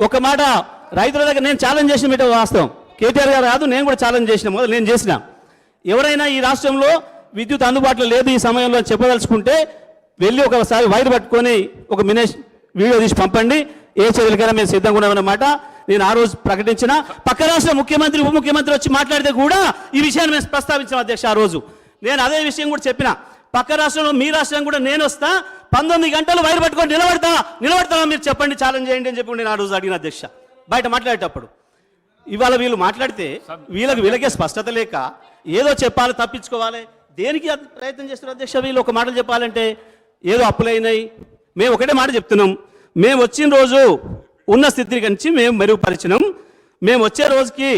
ఒక మాట రైతుల దగ్గర నేను ఛాలెంజ్ చేసిన మీట వాస్తవం. కేటీఆర్ గారు కాదు, నేను కూడా ఛాలెంజ్ చేసిన, మొదలు నేను చేసిన. ఎవరైనా ఈ రాష్ట్రంలో విద్యుత్ అందుబాటులో లేదు ఈ సమయంలో చెప్పదలుచుకుంటే వెళ్ళి ఒకసారి వైర్ పట్టుకొని ఒక వీడియో తీసి పంపండి, ఏ చర్యలకైనా మేము సిద్ధంగా ఉన్నామన్నమాట నేను ఆ రోజు ప్రకటించిన. పక్క రాష్ట్ర ముఖ్యమంత్రి ఉప ముఖ్యమంత్రి వచ్చి మాట్లాడితే కూడా ఈ విషయాన్ని మేము ప్రస్తావించాం అధ్యక్ష. ఆ రోజు నేను అదే విషయం కూడా చెప్పిన, పక్క రాష్ట్రంలో మీ రాష్ట్రం కూడా నేను వస్తా, 19 గంటలు వైర్ పట్టుకొని నిలబడతా మీరు చెప్పండి, ఛాలెంజ్ చేయండి అని చెప్పి నేను ఆ రోజు అడిగిన అధ్యక్ష బయట మాట్లాడేటప్పుడు. ఇవాళ వీళ్ళు మాట్లాడితే వీళ్ళకే స్పష్టత లేక ఏదో చెప్పాలి, తప్పించుకోవాలి, దేనికి ప్రయత్నం చేస్తున్నారు అధ్యక్ష. వీళ్ళు ఒక మాటలు చెప్పాలంటే ఏదో అప్పులైనాయి. మేము ఒకటే మాట చెప్తున్నాం, మేము వచ్చిన రోజు ఉన్న స్థితిని కంచి మేము మెరుగుపరిచినాం. మేము వచ్చే రోజుకి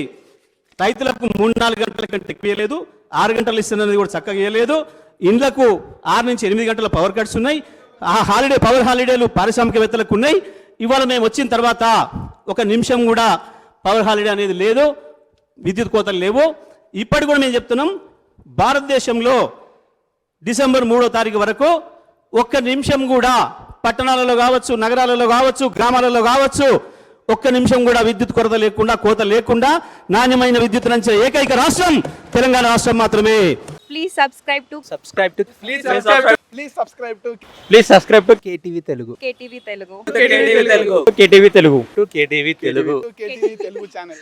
రైతులకు 3-4 గంటల కంటే ఎక్కువ ఇవ్వలేదు, 6 గంటలు ఇస్తున్నది కూడా చక్కగా ఇవ్వలేదు. ఇండ్లకు 6 నుంచి 8 గంటల పవర్ కట్స్ ఉన్నాయి. ఆ పవర్ హాలిడేలు పారిశ్రామికవేత్తలకు ఉన్నాయి. ఇవాళ మేము వచ్చిన తర్వాత 1 నిమిషం కూడా పవర్ హాలిడే అనేది లేదు, విద్యుత్ కోతలు లేవు. ఇప్పటి కూడా మేము చెప్తున్నాం, భారతదేశంలో డిసెంబర్ 3వ తారీఖు వరకు 1 నిమిషం కూడా పట్టణాలలో కావచ్చు, నగరాలలో కావచ్చు, గ్రామాలలో కావచ్చు, 1 నిమిషం కూడా విద్యుత్ కొరత లేకుండా, కోత లేకుండా నాణ్యమైన విద్యుత్ అందించే ఏకైక రాష్ట్రం తెలంగాణ రాష్ట్రం మాత్రమే. Please subscribe to KTV Telugu. KTV Telugu. KTV Telugu. KTV Telugu. KTV Telugu channel.